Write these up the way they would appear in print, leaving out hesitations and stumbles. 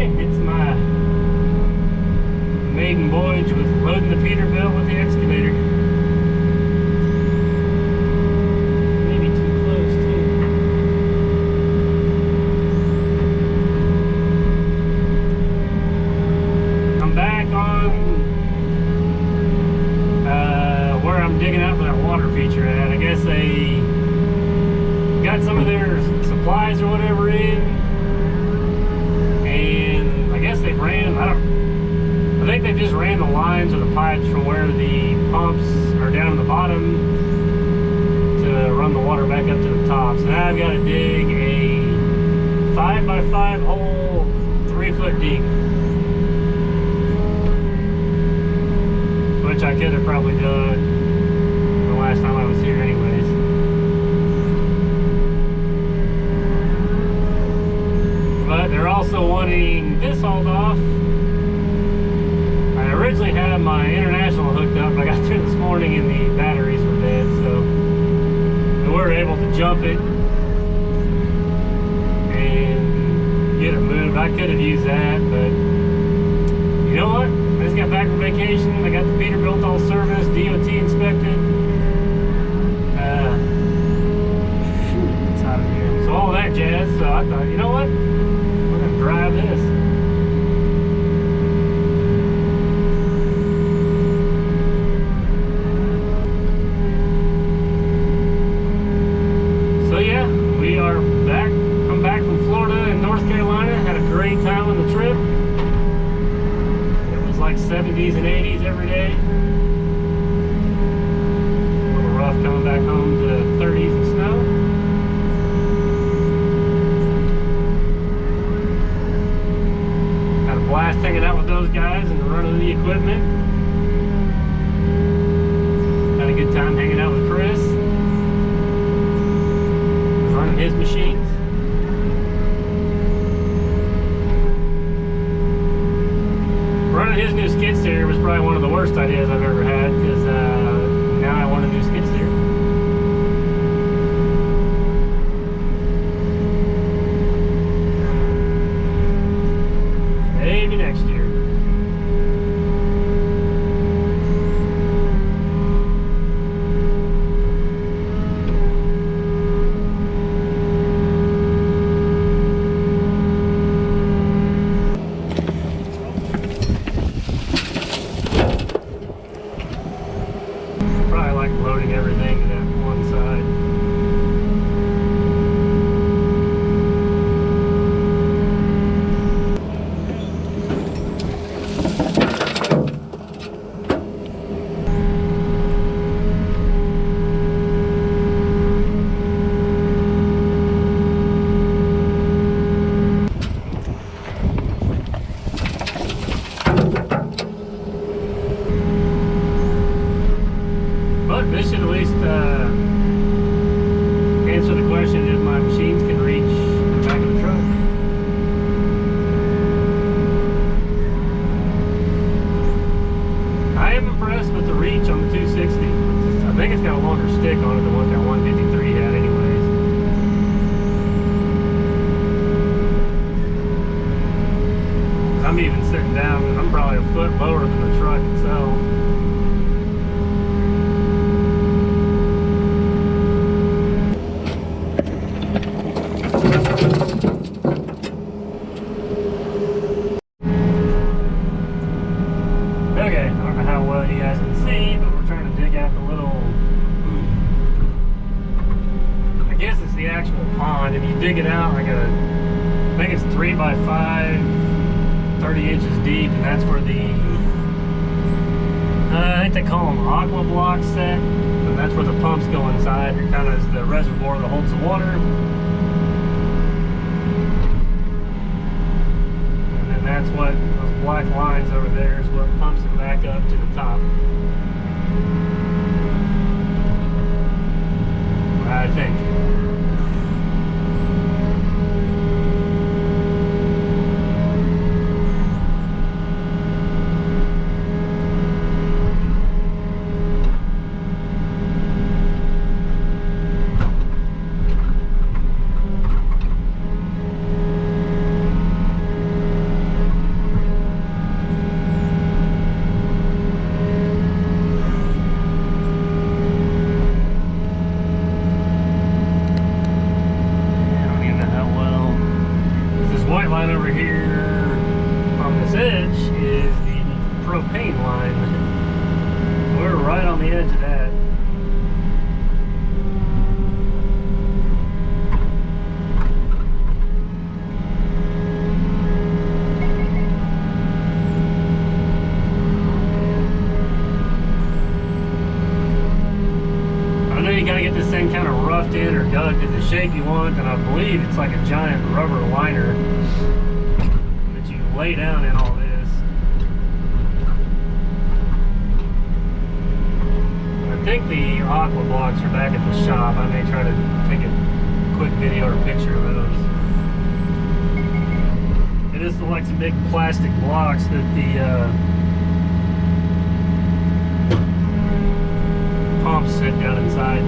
today. It's my maiden voyage with loading the Peterbilt with the excavator. Maybe too close too. I'm back on where I'm digging out for that water feature at. I guess they got some of their supplies or whatever in, and I guess they ran, I think they just ran the lines or the pipes from where the pumps are down at the bottom to run the water back up to the top. So now I've got to dig a 5x5 hole, 3-foot deep, which I could have probably done the last time I was here anyways. But they're also wanting this hauled off. I originally had my international hooked up, but I got through this morning and the batteries were dead, so we were able to jump it and get it moved. I could have used that, but you know what? I just got back from vacation. I got the Peterbilt all serviced, DOT inspected. It's hot in here. So all that jazz. So I thought, you know what? We're gonna drive this. So yeah, we are back. I'm back from Florida and North Carolina. Had a great time on the trip. It was like 70s and 80s every day. A little rough coming back home to 30s and snow. Had a blast hanging out with those guys and running the equipment. Had a good time hanging out with Chris, running his machines. Running his new skid steer was probably one of the worst ideas I've ever had, because now I want a new skid steer. Maybe next year. Probably like loading everything to that one side. But this should at least answer the question if my machines can reach the back of the truck. I am impressed with the reach on the 260. I think it's got a longer stick on it than what that 153 had anyways. I'm even sitting down and I'm probably a foot lower than the truck itself. Okay, I don't know how well you guys can see, but we're trying to dig out the little, I guess it's the actual pond. If you dig it out like I think it's 3x5, 30 inches deep, and that's where the, I think they call them aqua blocks set, and that's where the pumps go inside. It kind of is the reservoir that holds the water. And then that's what, those black lines over there is what pumps it back up to the top. I think. white line over here on this edge is the propane line. We're right on the edge of that. I know you gotta get this thing kind of roughed in or dug to the shape you want, and I believe it's like a giant rubber liner that you lay down in all this. I think the aqua blocks are back at the shop. I may try to take a quick video or picture of those. It is like some big plastic blocks that the pumps sit down inside.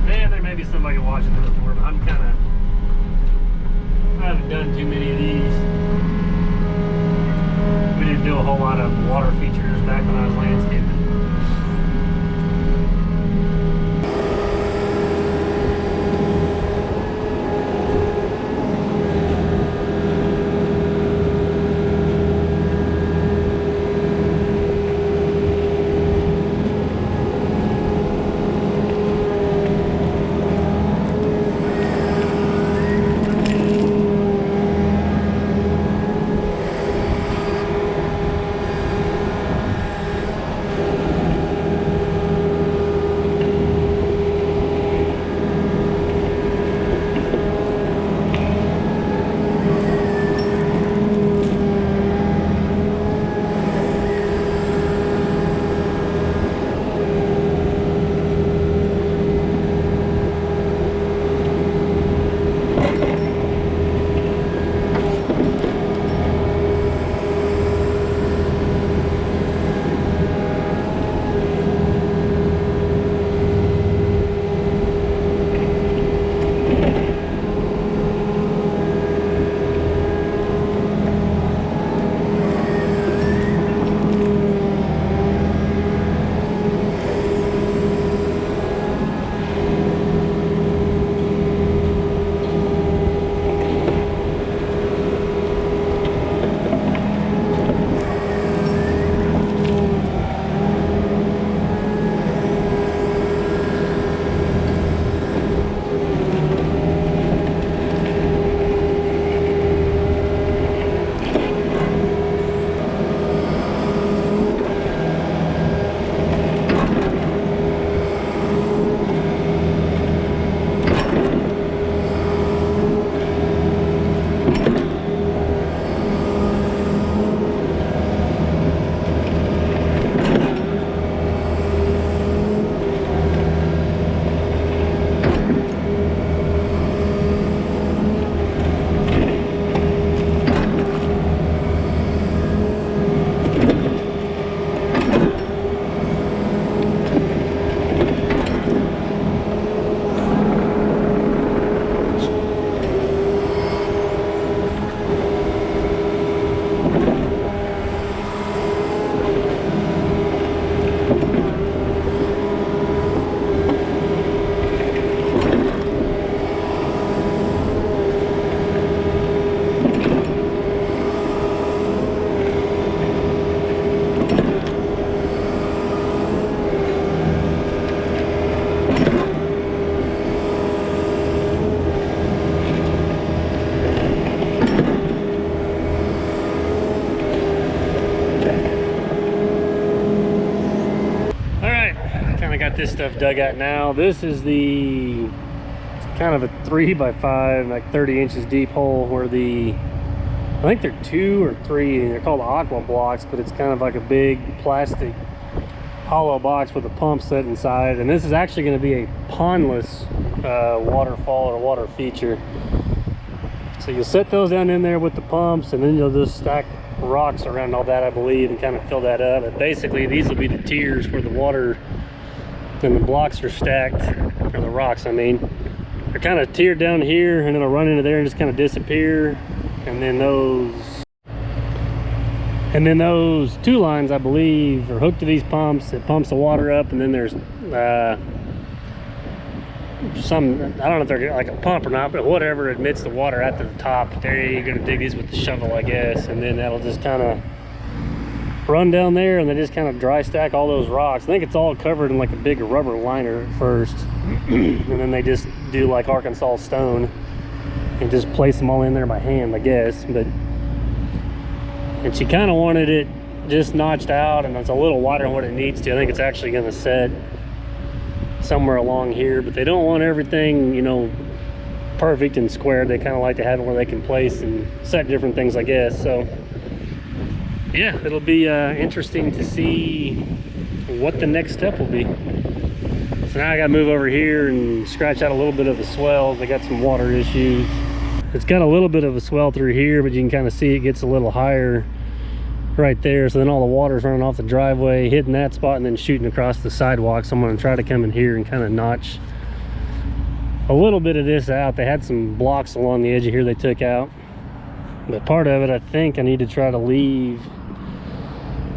And there may be somebody watching this more, but I haven't done too many of these. We didn't do a whole lot of water features back when I was landscaping. This stuff dug out now. This is the kind of a 3x5, like 30 inches deep hole where I think they're 2 or 3, and they're called aqua blocks, but it's kind of like a big plastic hollow box with a pump set inside. And this is actually going to be a pondless waterfall or water feature. So you'll set those down in there with the pumps, and then you'll just stack rocks around all that, I believe, and kind of fill that up. And basically these will be the tiers where the water and the blocks are stacked, or the rocks I mean. They're kind of tiered down here, and it'll run into there and just kind of disappear. And then And then those 2 lines, I believe, are hooked to these pumps. It pumps the water up, and then there's some, I don't know if they're like a pump or not, but whatever admits the water out to the top. There you're gonna dig these with the shovel, I guess, and then that'll just kind of run down there, and they just kind of dry stack all those rocks. I think it's all covered in like a big rubber liner at first, and then they just do like Arkansas stone and just place them all in there by hand, I guess. And she kind of wanted it just notched out, and it's a little wider than what it needs to. I think it's actually going to set somewhere along here, but they don't want everything, you know, perfect and square. They kind of like to have it where they can place and set different things, I guess. So yeah, it'll be interesting to see what the next step will be. So now I gotta move over here and scratch out a little bit of the swell. They got some water issues. It's got a little bit of a swell through here, but you can kind of see it gets a little higher right there. So then all the water's running off the driveway, hitting that spot, and then shooting across the sidewalk. So I'm gonna try to come in here and kind of notch a little bit of this out. They had some blocks along the edge of here they took out, but part of it, I think I need to try to leave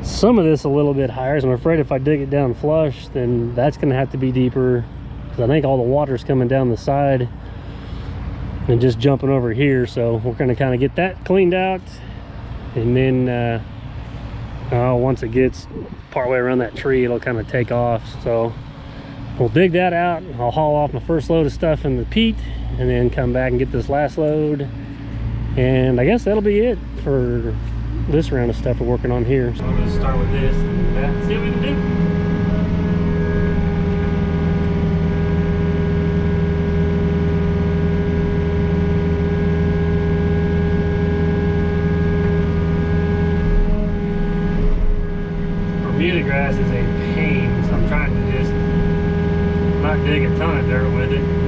some of this a little bit higher. So I'm afraid if I dig it down flush, then that's going to have to be deeper, because I think all the water's coming down the side and just jumping over here. So we're going to kind of get that cleaned out, and then once it gets partway around that tree, it'll kind of take off. So we'll dig that out. I'll haul off my first load of stuff in the peat, and then come back and get this last load, and I guess that'll be it for this round of stuff we're working on here. So I'm going to start with this and see what we can do. Bermuda grass is a pain, so I'm trying to just not dig a ton of dirt with it.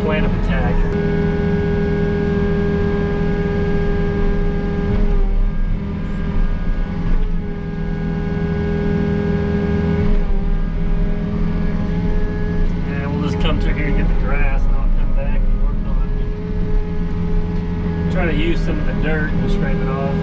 Plan of attack. Yeah, we'll just come through here and get the grass, and I'll come back and work on it. Try to use some of the dirt and scrape it off.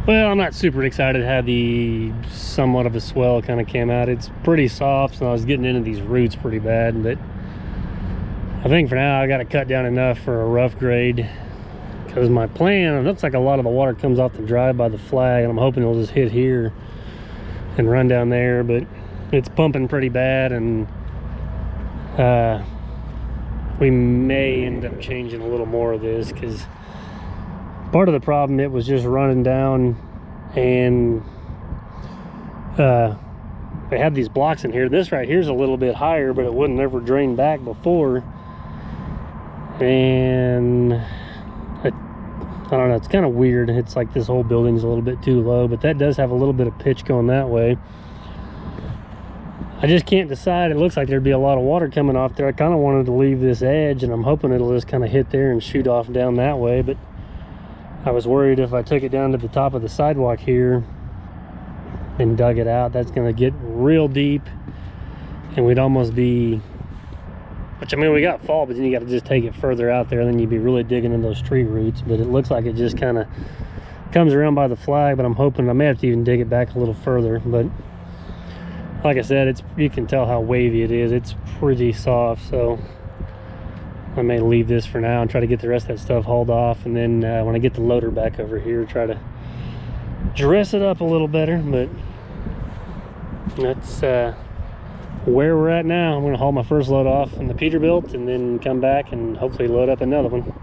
Well, I'm not super excited how the somewhat of a swell kind of came out. It's pretty soft, so I was getting into these roots pretty bad, but I think for now I got to cut down enough for a rough grade, because my plan, it looks like a lot of the water comes off the drive by the flag, and I'm hoping it'll just hit here and run down there. But it's pumping pretty bad, and we may end up changing a little more of this, because part of the problem, it was just running down, and they had these blocks in here. This right here is a little bit higher, but it wouldn't ever drain back before. And I don't know, it's kind of weird. It's like this whole building's a little bit too low, but that does have a little bit of pitch going that way. I just can't decide. It looks like there'd be a lot of water coming off there. I kind of wanted to leave this edge, and I'm hoping it'll just kind of hit there and shoot off down that way, but I was worried if I took it down to the top of the sidewalk here and dug it out, that's going to get real deep, and we'd almost be, which, I mean, we got fall, but then you got to just take it further out there, and then you'd be really digging in those tree roots. But it looks like it just kind of comes around by the flag, but I'm hoping I may have to even dig it back a little further. But like I said, it's, you can tell how wavy it is. It's pretty soft, so I may leave this for now and try to get the rest of that stuff hauled off, and then when I get the loader back over here, try to dress it up a little better. But that's where we're at now. I'm going to haul my first load off in the Peterbilt, and then come back and hopefully load up another one.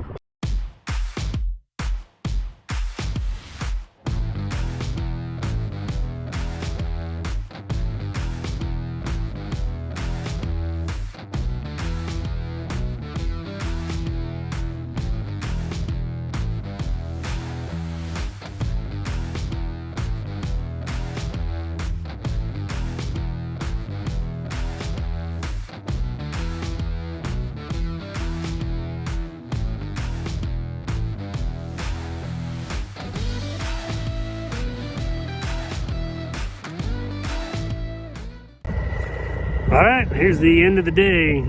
All right, here's the end of the day.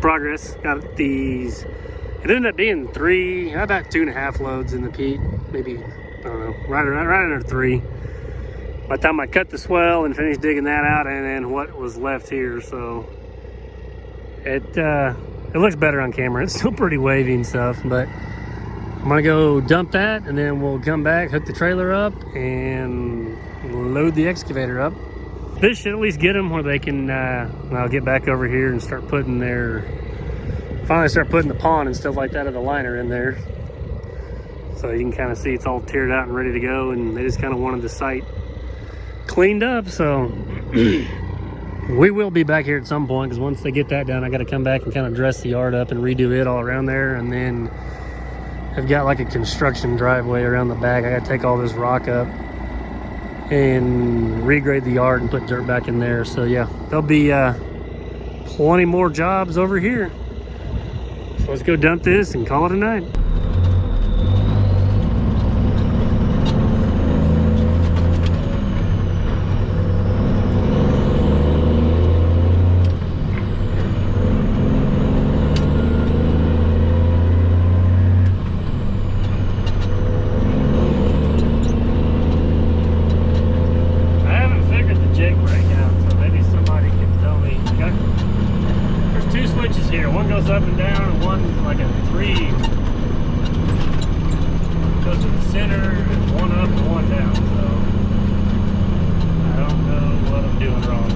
Progress. Got these. It ended up being about 2.5 loads in the Pete. Maybe, I don't know, right under 3. By the time I cut the swell and finished digging that out, and then what was left here, so it looks better on camera. It's still pretty wavy and stuff, but I'm gonna go dump that, and then we'll come back, hook the trailer up, and load the excavator up. This should at least get them where they can, I'll get back over here and start putting finally start putting the pond and stuff like that of the liner in there. So you can kind of see it's all tiered out and ready to go, and they just kind of wanted the site cleaned up. So we will be back here at some point, because once they get that done, I got to come back and kind of dress the yard up and redo it all around there. And then I've got like a construction driveway around the back. I got to take all this rock up and regrade the yard and put dirt back in there. So yeah, there'll be plenty more jobs over here. So let's go dump this and call it a night. Up and down, and one's like a 3 goes to the center, and one up and one down. So I don't know what I'm doing wrong.